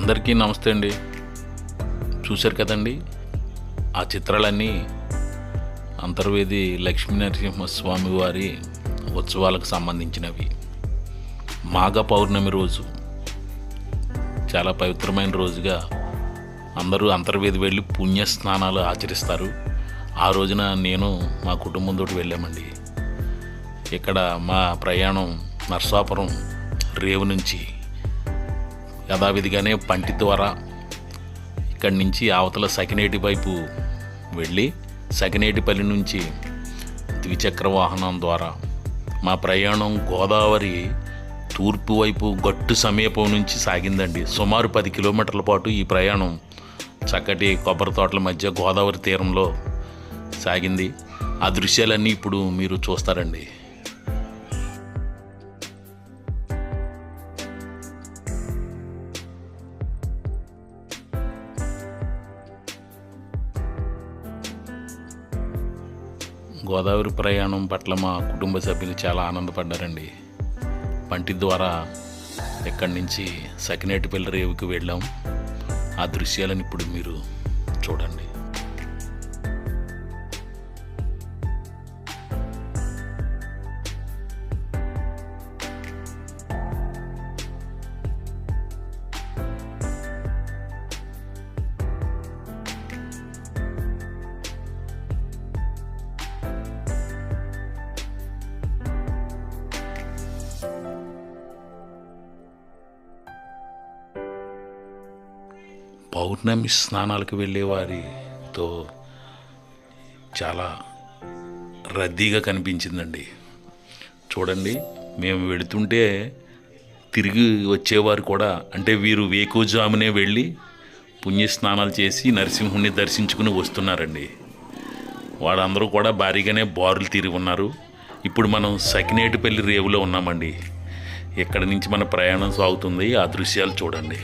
అందరికీ నమస్తే అండి. చూశారు కదండి, ఆ చిత్రాలన్నీ అంతర్వేది లక్ష్మీనరసింహస్వామి వారి ఉత్సవాలకు సంబంధించినవి. మాఘ పౌర్ణమి రోజు చాలా పవిత్రమైన రోజుగా అందరూ అంతర్వేది వెళ్ళి పుణ్యస్నానాలు ఆచరిస్తారు. ఆ రోజున నేను మా కుటుంబంతో వెళ్ళామండి. ఇక్కడ మా ప్రయాణం నర్సాపురం రేవు నుంచి యథావిధిగానే పంటి ద్వారా ఇక్కడి నుంచి అవతల సకినేటి వైపు వెళ్ళి సకినేటిపల్లి నుంచి ద్విచక్ర వాహనం ద్వారా మా ప్రయాణం గోదావరి తూర్పు వైపు గట్టు సమీపం నుంచి సాగిందండి. సుమారు 10 కిలోమీటర్ల పాటు ఈ ప్రయాణం చక్కటి కొబ్బరి తోటల మధ్య గోదావరి తీరంలో సాగింది. ఆ దృశ్యాలన్నీ ఇప్పుడు మీరు చూస్తారండి. గోదావరి ప్రయాణం పట్ల మా కుటుంబ సభ్యులు చాలా ఆనందపడ్డారండి. పంటి ద్వారా ఇక్కడి నుంచి సకినేటిపల్లి రేవుకి వెళ్ళాం. ఆ దృశ్యాలను ఇప్పుడు మీరు చూడండి. పౌర్ణమి స్నానాలకు వెళ్ళే వారితో చాలా రద్దీగా కనిపించిందండి. చూడండి, మేము వెళుతుంటే తిరిగి వచ్చేవారు కూడా, అంటే వీరు వేకువజామునే వెళ్ళి పుణ్యస్నానాలు చేసి నరసింహుణ్ణి దర్శించుకుని వస్తున్నారండి. వాళ్ళందరూ కూడా భారీగానే బారులు తీరి ఉన్నారు. ఇప్పుడు మనం సకినేటిపల్లి రేవులో ఉన్నామండి. ఇక్కడి నుంచి మన ప్రయాణం సాగుతుంది. ఆ దృశ్యాలు చూడండి.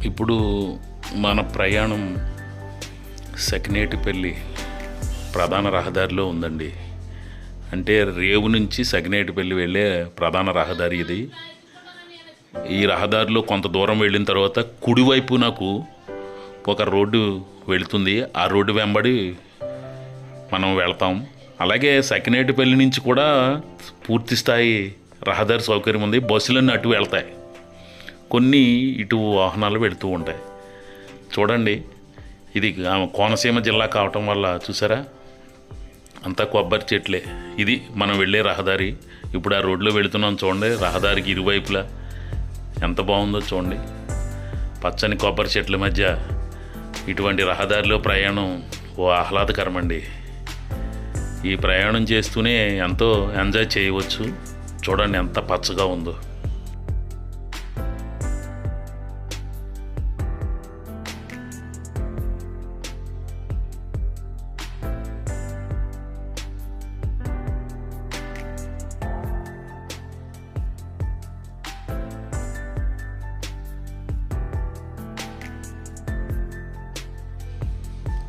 ఇప్పుడు మన ప్రయాణం సకినేటిపల్లి ప్రధాన రహదారిలో ఉందండి. అంటే రేవు నుంచి సకినేటిపల్లి వెళ్ళే ప్రధాన రహదారి ఇది. ఈ రహదారిలో కొంత దూరం వెళ్ళిన తర్వాత కుడివైపు నాకు ఒక రోడ్డు వెళుతుంది. ఆ రోడ్డు వెంబడి మనం వెళ్తాం. అలాగే సకినేటిపల్లి నుంచి కూడా పూర్తి స్థాయి రహదారి సౌకర్యం ఉంది. బస్సులన్నీ అటు వెళ్తాయి, కొన్ని ఇటు వాహనాలు వెళుతూ ఉంటాయి. చూడండి, ఇది కోనసీమ జిల్లా కావటం వల్ల చూసారా, అంతా కొబ్బరి చెట్లే. ఇది మనం వెళ్ళే రహదారి. ఇప్పుడు ఆ రోడ్లో వెళుతున్నాం. చూడండి, రహదారికి ఇరువైపులా ఎంత బాగుందో చూడండి. పచ్చని కొబ్బరి చెట్ల మధ్య ఇటువంటి రహదారిలో ప్రయాణం ఓ ఆహ్లాదకరమండి. ఈ ప్రయాణం చేస్తూనే ఎంతో ఎంజాయ్ చేయవచ్చు. చూడండి ఎంత పచ్చగా ఉందో.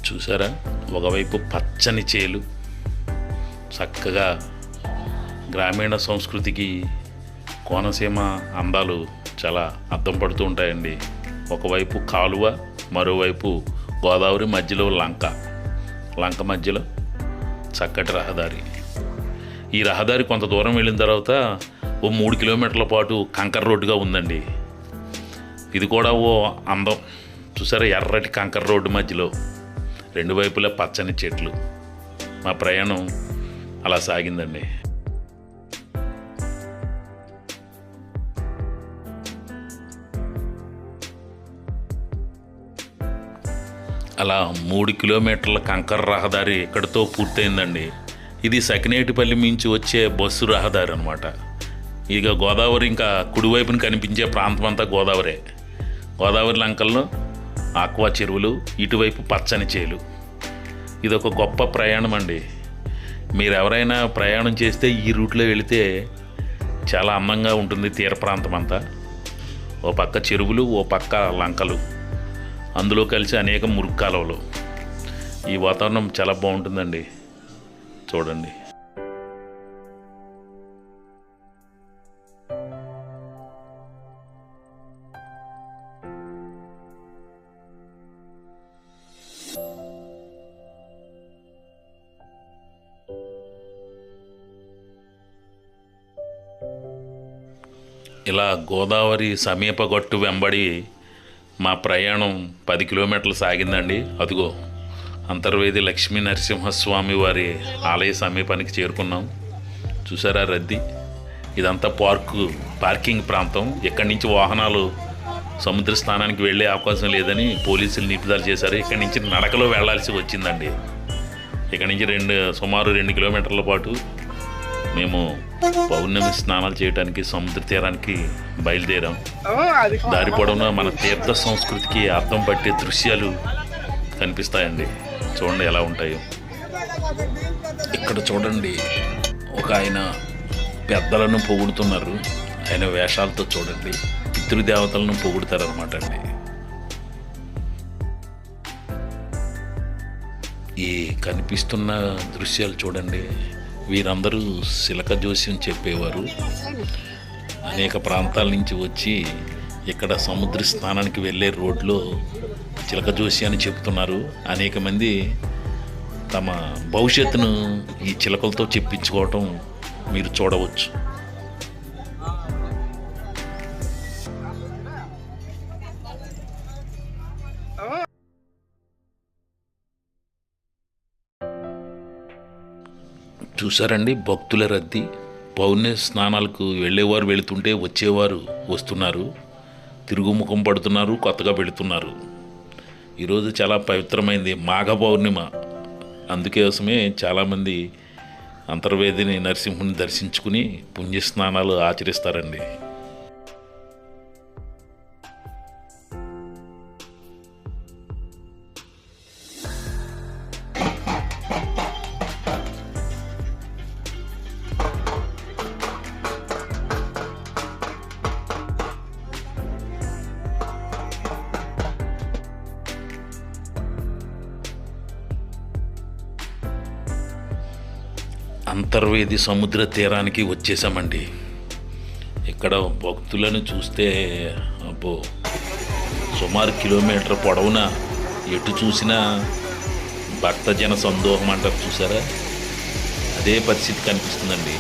చూసారా, ఒకవైపు పచ్చని చేలు, చక్కగా గ్రామీణ సంస్కృతికి కోనసీమ అందాలు చాలా అద్దం పడుతూ ఉంటాయండి. ఒకవైపు కాలువ, మరోవైపు గోదావరి, మధ్యలో లంక మధ్యలో చక్కటి రహదారి. ఈ రహదారి కొంత దూరం వెళ్ళిన తర్వాత ఓ 3 కిలోమీటర్ల పాటు కంకర రోడ్డుగా ఉందండి. ఇది కూడా ఓ అందం. చూసారా, ఎర్రటి కంకర రోడ్డు మధ్యలో రెండు వైపులా పచ్చని చెట్లు. మా ప్రయాణం అలా సాగిందండి. అలా 3 కిలోమీటర్ల కంకర రహదారి ఇక్కడితో పూర్తయిందండి. ఇది సకినేటిపల్లి మించి వచ్చే బస్సు రహదారి అనమాట. ఇక గోదావరి ఇంకా కుడివైపున కనిపించే ప్రాంతం అంతా గోదావరే. గోదావరి లంకల్లో ఆక్వా చెరువులు, ఇటువైపు పచ్చని చేలు. ఇదొక గొప్ప ప్రయాణం అండి. మీరు ఎవరైనా ప్రయాణం చేస్తే ఈ రూట్లో వెళితే చాలా అందంగా ఉంటుంది తీర ప్రాంతం అంతా. ఓ పక్క చెరువులు, ఓ పక్క లంకలు, అందులో కలిసి అనేక మురుగు కాలువలు. ఈ వాతావరణం చాలా బాగుంటుందండి, చూడండి. ఇలా గోదావరి సమీప గట్టు వెంబడి మా ప్రయాణం 10 కిలోమీటర్లు సాగిందండి. అదిగో అంతర్వేది లక్ష్మీ నరసింహస్వామి వారి ఆలయ సమీపానికి చేరుకున్నాం. చూసారా రద్దీ? ఇదంతా పార్కింగ్ ప్రాంతం. ఇక్కడి నుంచి వాహనాలు సముద్ర స్నానానికి వెళ్ళే అవకాశం లేదని పోలీసులు నిలుపుదల చేశారు. ఇక్కడి నుంచి నడకలో వెళ్లాల్సి వచ్చిందండి. ఇక్కడి నుంచి సుమారు 2 కిలోమీటర్ల పాటు మేము పౌర్ణమి స్నానాలు చేయడానికి సముద్ర తీరానికి బయలుదేరాం. దారి పొడవునా మన తీర్థ సంస్కృతికి అర్థం పట్టే దృశ్యాలు కనిపిస్తాయండి. చూడండి ఎలా ఉంటాయో. ఇక్కడ చూడండి, ఒక ఆయన పెద్దలను పొగుడుతున్నారు. ఆయన వేషాలతో చూడండి, పితృదేవతలను పొగుడుతారనమాట అండి. ఈ కనిపిస్తున్న దృశ్యాలు చూడండి. వీరందరూ శిలక జోస్యం చెప్పేవారు. అనేక ప్రాంతాల నుంచి వచ్చి ఇక్కడ సముద్ర స్నానానికి వెళ్ళే రోడ్లో చిలక జోస్యాన్ని చెప్తున్నారు. అనేక మంది తమ భవిష్యత్తును ఈ చిలకలతో చెప్పించుకోవటం మీరు చూడవచ్చు. చూసారండి భక్తుల రద్దీ. పౌర్ణమి స్నానాలకు వెళ్ళేవారు వెళుతుంటే వచ్చేవారు వస్తున్నారు, తిరుగుముఖం పడుతున్నారు, కొత్తగా పెడుతున్నారు. ఈరోజు చాలా పవిత్రమైంది, మాఘ పౌర్ణిమ. అందుకోసమే చాలామంది అంతర్వేదిని నరసింహుని దర్శించుకుని పుణ్యస్నానాలు ఆచరిస్తారండి. అంతర్వేది సముద్ర తీరానికి వచ్చేసామండి. ఇక్కడ భక్తులను చూస్తే అబ్బో, సుమారు కిలోమీటర్ పొడవున ఎటు చూసినా భక్తజన సందోహం అంటారు చూసారా, అదే పరిస్థితి కనిపిస్తుందండి.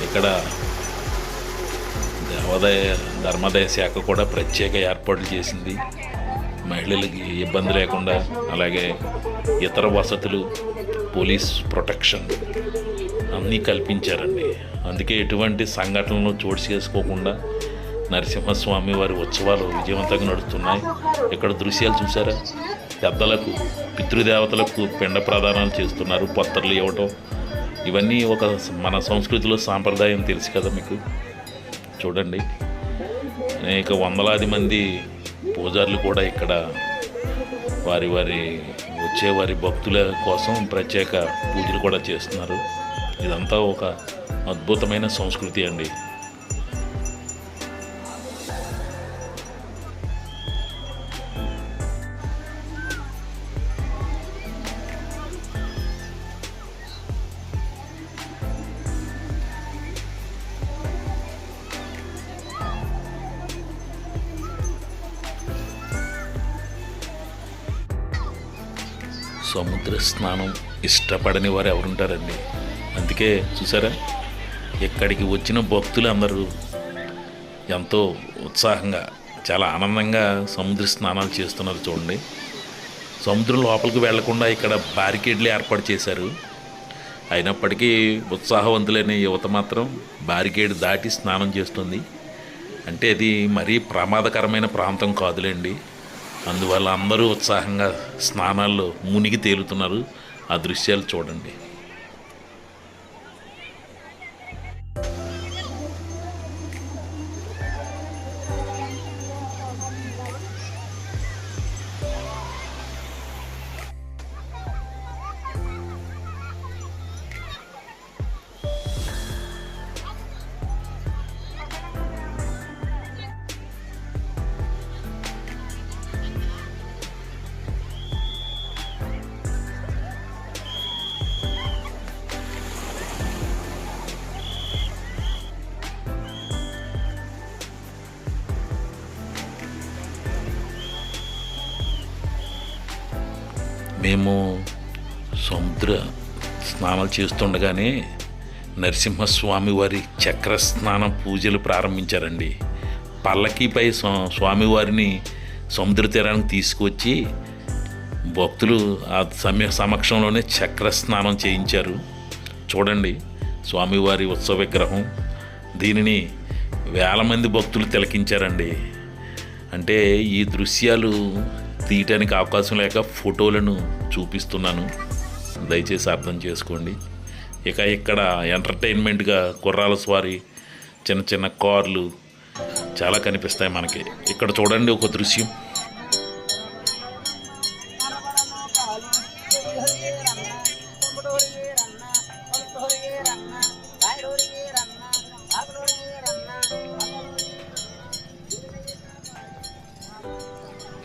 ఇక్కడ ధర్మాదాయ శాఖ కూడా ప్రత్యేక ఏర్పాట్లు చేసింది. మహిళలకి ఇబ్బంది లేకుండా, అలాగే ఇతర వసతులు, పోలీస్ ప్రొటెక్షన్ అన్నీ కల్పించారండి. అందుకే ఎటువంటి సంఘటనలు చోటు చేసుకోకుండా నరసింహస్వామి వారి ఉత్సవాలు విజయవంతంగా నడుస్తున్నాయి. ఇక్కడ దృశ్యాలు చూసారా, పెద్దలకు పితృదేవతలకు పిండ ప్రదానాలు చేస్తున్నారు, పత్రలు ఇవ్వటం. ఇవన్నీ మన సంస్కృతిలో సాంప్రదాయం తెలుసు కదా మీకు. చూడండి, అనేక వందలాది మంది పూజారులు కూడా ఇక్కడ వారి వచ్చే భక్తుల కోసం ప్రత్యేక పూజలు కూడా చేస్తున్నారు. ఇదంతా ఒక అద్భుతమైన సంస్కృతి అండి. సముద్ర స్నానం ఇష్టపడని వారు ఎవరుంటారండి. అందుకే చూసారా, ఇక్కడికి వచ్చిన భక్తులు అందరూ ఎంతో ఉత్సాహంగా చాలా ఆనందంగా సముద్ర స్నానాలు చేస్తున్నారు చూడండి. సముద్రం లోపలికి వెళ్లకుండా ఇక్కడ బ్యారికేడ్లు ఏర్పాటు చేశారు. అయినప్పటికీ ఉత్సాహవంతులైన యువత మాత్రం బ్యారికేడ్ దాటి స్నానం చేస్తుంది. అంటే అది మరీ ప్రమాదకరమైన ప్రాంతం కాదులేండి. అందువల్ల అందరూ ఉత్సాహంగా స్నానాల్లో మునిగి తేలుతున్నారు. ఆ దృశ్యాలు చూడండి. మేము సముద్ర స్నానాలు చేస్తుండగానే నరసింహస్వామి వారి చక్ర స్నానం పూజలు ప్రారంభించారండి. పల్లకీపై స్వామివారిని సముద్ర తీరానికి తీసుకువచ్చి భక్తులు ఆ సమక్షంలోనే చక్ర స్నానం చేయించారు. చూడండి స్వామివారి ఉత్సవ విగ్రహం. దీనిని వేల మంది భక్తులు తిలకించారండి. అంటే ఈ దృశ్యాలు తీయటానికి అవకాశం లేక ఫోటోలను చూపిస్తున్నాను, దయచేసి అర్థం చేసుకోండి. ఇక ఇక్కడ ఎంటర్టైన్మెంట్గా గుర్రాల స్వారీ, చిన్న చిన్న కార్లు చాలా కనిపిస్తాయి మనకి. ఇక్కడ చూడండి ఒక దృశ్యం.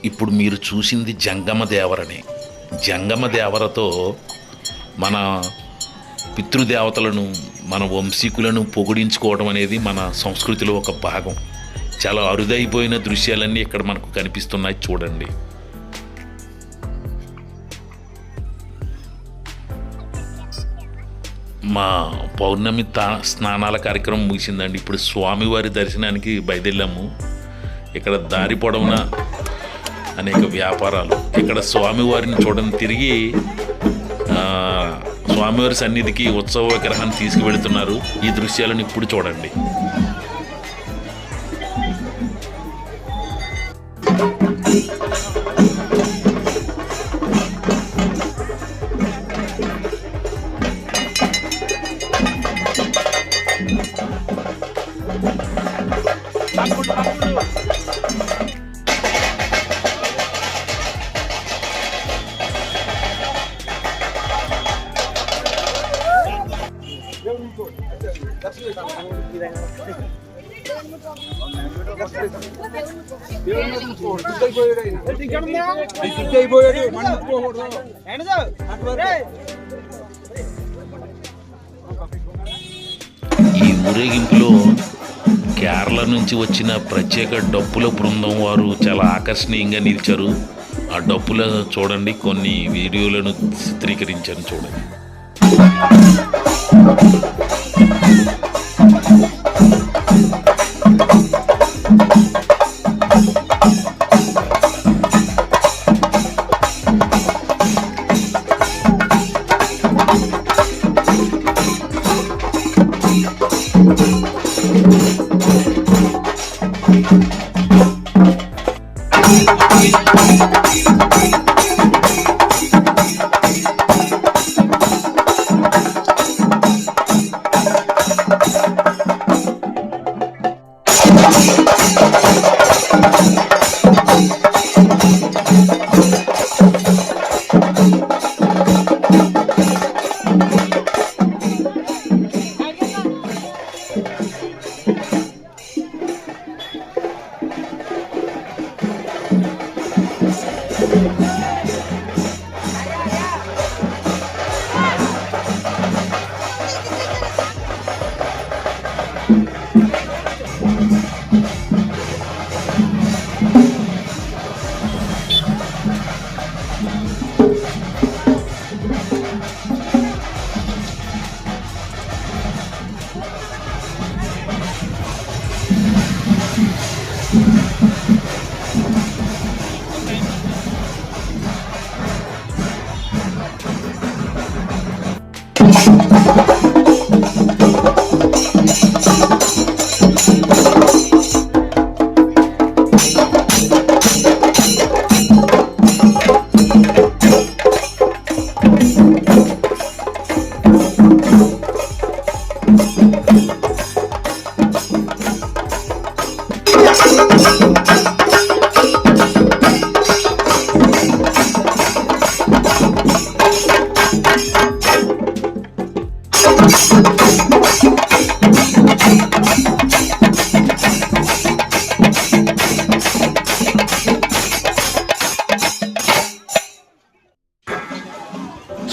ఇప్పుడు మీరు చూసింది జంగమ దేవరని. జంగమ దేవరతో మన పితృదేవతలను, మన వంశీకులను పొగిడించుకోవడం అనేది మన సంస్కృతిలో ఒక భాగం. చాలా అరుదైపోయిన దృశ్యాలన్నీ ఇక్కడ మనకు కనిపిస్తున్నాయి చూడండి. మా పౌర్ణమి స్నానాల కార్యక్రమం ముగిసిందండి. ఇప్పుడు స్వామివారి దర్శనానికి బయలుదేరాము. ఇక్కడ దారి పొడవున అనేక వ్యాపారాలు. ఇక్కడ స్వామివారిని చూడని తిరిగి స్వామివారి సన్నిధికి ఉత్సవ విగ్రహాన్ని తీసుకువెళుతున్నారు. ఈ దృశ్యాలను ఇప్పుడు చూడండి. ఈ ఊరేగింపులో కేరళ నుంచి వచ్చిన ప్రత్యేక డప్పుల బృందం వారు చాలా ఆకర్షణీయంగా నిలిచారు. ఆ డప్పుల చూడండి, కొన్ని వీడియోలను చిత్రీకరించాను చూడండి.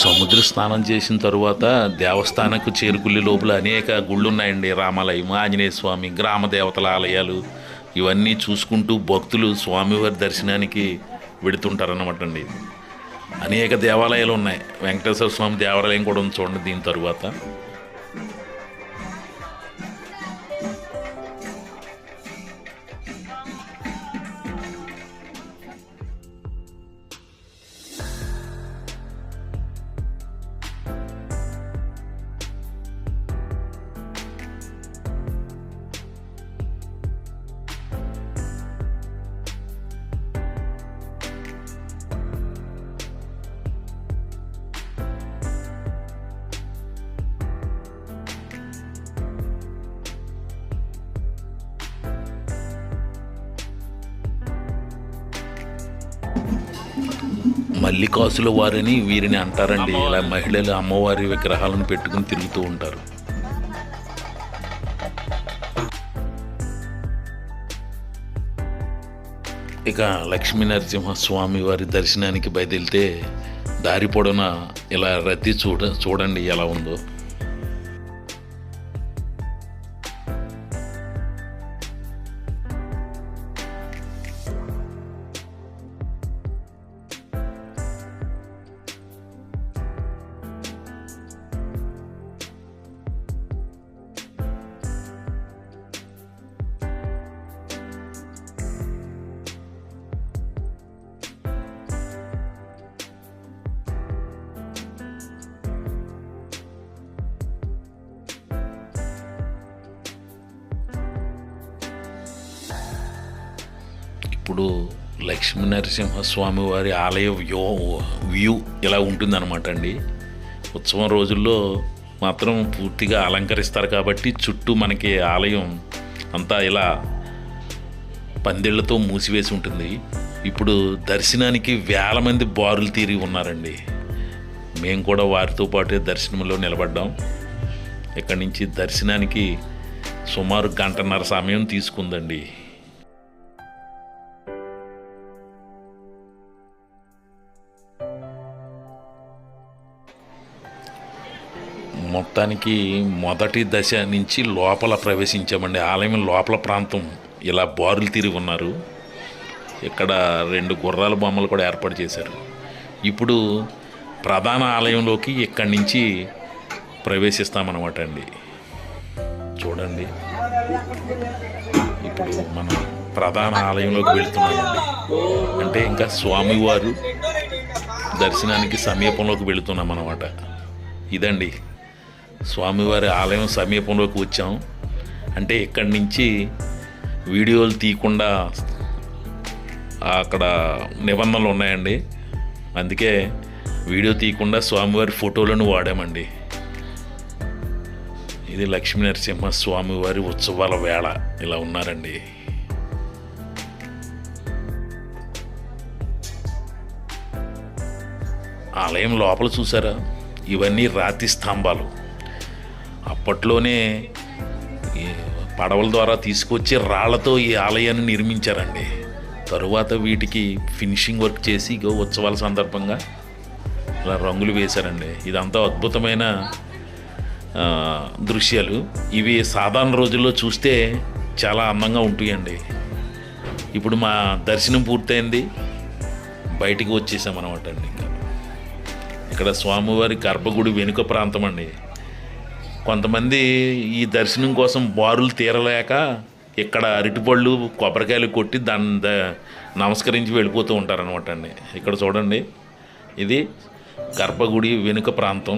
సముద్ర స్నానం చేసిన తరువాత దేవస్థానకు చేరుకునే లోపల అనేక గుళ్ళు ఉన్నాయండి. రామాలయం, ఆంజనేయ స్వామి, గ్రామ దేవతల ఆలయాలు ఇవన్నీ చూసుకుంటూ భక్తులు స్వామివారి దర్శనానికి వెళుతుంటారన్నమాట అండి. అనేక దేవాలయాలు ఉన్నాయి. వెంకటేశ్వర స్వామి దేవాలయం కూడా ఉంది చూడండి దీని తరువాత. మల్లికాసుల వారని వీరిని అంటారండి. ఇలా మహిళలు అమ్మవారి విగ్రహాలను పెట్టుకుని తిరుగుతూ ఉంటారు. ఇక లక్ష్మీ నరసింహస్వామి వారి దర్శనానికి బయలుదేరితే దారి పొడవునా ఇలా రద్దీ చూడండి ఎలా ఉందో. ఇప్పుడు లక్ష్మీ నరసింహస్వామి వారి ఆలయ వ్యూ ఇలా ఉంటుందన్నమాట అండి. ఉత్సవం రోజుల్లో మాత్రం పూర్తిగా అలంకరిస్తారు కాబట్టి చుట్టూ మనకి ఆలయం అంతా ఇలా పందిళ్లతో మూసివేసి ఉంటుంది. ఇప్పుడు దర్శనానికి వేల మంది బారులు తీరి ఉన్నారండి. మేము కూడా వారితో పాటు దర్శనంలో నిలబడ్డాం. ఇక్కడి నుంచి దర్శనానికి సుమారు 1.5 గంటల సమయం తీసుకుందండి. మొత్తానికి మొదటి దశ నుంచి లోపల ప్రవేశించామండి. ఆలయం లోపల ప్రాంతం ఇలా బారులు తిరిగి ఉన్నారు. ఇక్కడ 2 గుర్రాల బొమ్మలు కూడా ఏర్పాటు చేశారు. ఇప్పుడు ప్రధాన ఆలయంలోకి ఇక్కడి నుంచి ప్రవేశిస్తామన్నమాట అండి. చూడండి, ఇప్పుడు మనం ప్రధాన ఆలయంలోకి వెళుతున్నామండి. అంటే ఇంకా స్వామివారు దర్శనానికి సమీపంలోకి వెళుతున్నాం అన్నమాట. ఇదండి స్వామివారి ఆలయం సమీపంలోకి వచ్చాం. అంటే ఇక్కడి నుంచి వీడియోలు తీయకుండా అక్కడ నిబంధనలు ఉన్నాయండి. అందుకే వీడియో తీయకుండా స్వామివారి ఫోటోలను వాడామండి. ఇది లక్ష్మీ నరసింహ స్వామివారి ఉత్సవాల వేళ ఇలా ఉన్నారండి. ఆలయం లోపల చూసారా, ఇవన్నీ రాతి స్తంభాలు. అప్పట్లోనే పడవల ద్వారా తీసుకొచ్చి రాళ్లతో ఈ ఆలయాన్ని నిర్మించారండి. తరువాత వీటికి ఫినిషింగ్ వర్క్ చేసి ఉత్సవాల సందర్భంగా ఇలా రంగులు వేశారండి. ఇదంతా అద్భుతమైన దృశ్యాలు. ఇవి సాధారణ రోజుల్లో చూస్తే చాలా అందంగా ఉంటాయండి. ఇప్పుడు మా దర్శనం పూర్తయింది, బయటికి వచ్చేసామన్నమాట అండి. ఇంకా ఇక్కడ స్వామివారి గర్భగుడి వెనుక ప్రాంతం అండి. కొంతమంది ఈ దర్శనం కోసం బారులు తీరలేక ఇక్కడ అరటిపళ్ళు కొబ్బరికాయలు కొట్టి దాన్ని నమస్కరించి వెళ్ళిపోతూ ఉంటారనమాట అండి. ఇక్కడ చూడండి, ఇది గర్భగుడి వెనుక ప్రాంతం.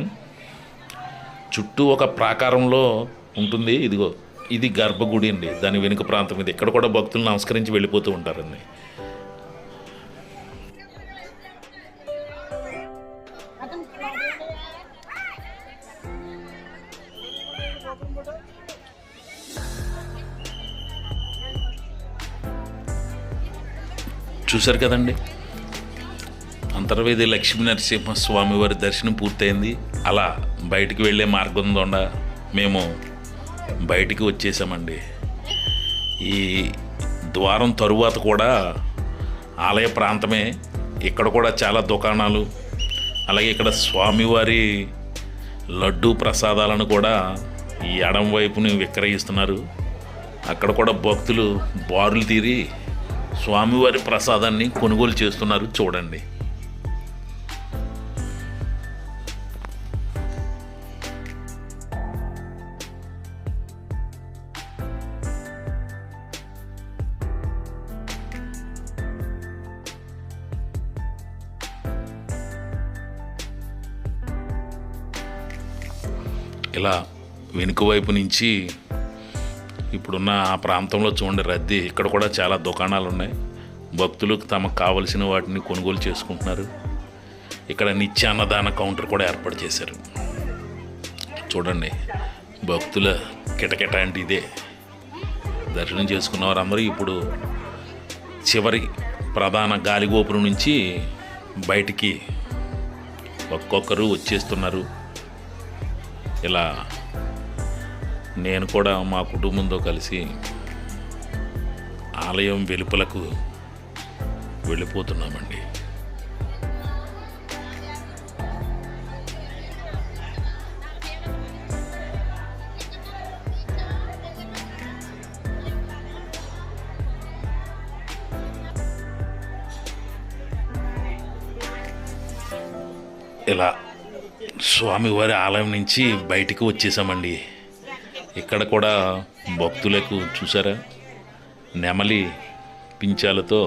చుట్టూ ఒక ప్రాకారంలో ఉంటుంది. ఇదిగో ఇది గర్భగుడి అండి, దాని వెనుక ప్రాంతం ఇది. ఇక్కడ కూడా భక్తులు నమస్కరించి వెళ్ళిపోతూ ఉంటారండి. చూశారు కదండి, అంతర్వేది లక్ష్మీ నరసింహ స్వామి వారి దర్శనం పూర్తయింది. అలా బయటికి వెళ్ళే మార్గం ద్వారా మేము బయటికి వచ్చేసామండి. ఈ ద్వారం తరువాత కూడా ఆలయ ప్రాంతమే. ఇక్కడ కూడా చాలా దుకాణాలు, అలాగే ఇక్కడ స్వామివారి లడ్డూ ప్రసాదాలను కూడా ఈ ఎడం వైపుని విక్రయిస్తున్నారు. అక్కడ కూడా భక్తులు బారులు తీరి స్వామివారి ప్రసాదాన్ని కొనుగోలు చేస్తున్నారు. చూడండి. ఇలా వెనుక వైపు నుంచి ఇప్పుడున్న ఆ ప్రాంతంలో చూడండి రద్దీ. ఇక్కడ కూడా చాలా దుకాణాలు ఉన్నాయి. భక్తులు తమకు కావలసిన వాటిని కొనుగోలు చేసుకుంటున్నారు. ఇక్కడ నిత్య అన్నదాన కౌంటర్ కూడా ఏర్పాటు చేశారు. చూడండి, భక్తుల కిటకిట అంటే ఇదే. దర్శనం చేసుకున్న వారందరూ ఇప్పుడు చివరి ప్రధాన గాలిగోపురం నుంచి బయటికి ఒక్కొక్కరు వచ్చేస్తున్నారు. ఇలా నేను కూడా మా కుటుంబంతో కలిసి ఆలయం వెలుపలకు వెళ్ళిపోతున్నామండి. ఇలా స్వామివారి ఆలయం నుంచి బయటికి వచ్చేసామండి. ఇక్కడ కూడా భక్తులకు చూసారా, నెమలి పించాలతో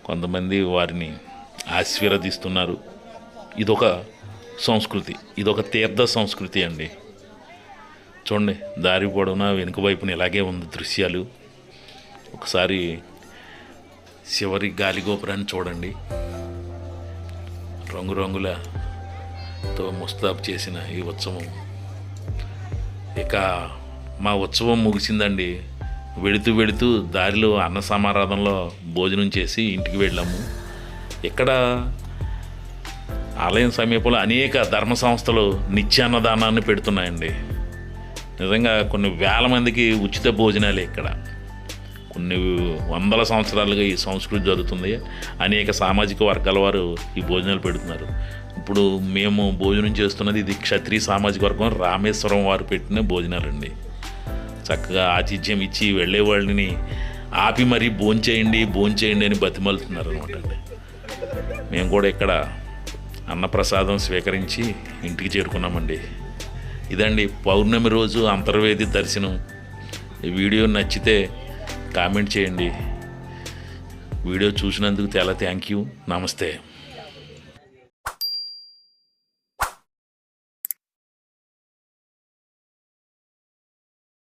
కొంతమంది వారిని ఆశీర్వదిస్తున్నారు. ఇదొక సంస్కృతి, ఇదొక తీర్థ సంస్కృతి అండి. చూడండి, దారి పొడవునా వెనుక వైపున ఇలాగే ఉంది దృశ్యాలు. ఒకసారి చివరి గాలిగోపురాన్ని చూడండి. రంగురంగులతో ముస్తాబు చేసిన ఈ ఉత్సవం. ఇక మా ఉత్సవం ముగిసిందండి. వెళుతూ దారిలో అన్న సమారాధనలో భోజనం చేసి ఇంటికి వెళ్ళాము. ఇక్కడ ఆలయం సమీపంలో అనేక ధర్మ సంస్థలు నిత్యాన్నదానాన్ని పెడుతున్నాయండి. నిజంగా కొన్ని వేల మందికి ఉచిత భోజనాలే. ఇక్కడ కొన్ని వందల సంవత్సరాలుగా ఈ సంస్కృతి జరుగుతుంది. అనేక సామాజిక వర్గాల వారు ఈ భోజనాలు పెడుతున్నారు. ఇప్పుడు మేము భోజనం చేస్తున్నది ఇది క్షత్రియ సామాజిక వర్గం రామేశ్వరం వారు పెట్టిన భోజనాలండి. చక్కగా ఆతిథ్యం ఇచ్చి వెళ్ళే వాళ్ళని ఆపి మరీ భోంచేయండి అని బతిమలుతున్నారు అనమాట అండి. మేము కూడా ఇక్కడ అన్నప్రసాదం స్వీకరించి ఇంటికి చేరుకున్నామండి. ఇదండి పౌర్ణమి రోజు అంతర్వేది దర్శనం. ఈ వీడియో నచ్చితే కామెంట్ చేయండి. వీడియో చూసినందుకు చాలా థ్యాంక్ యూ. నమస్తే.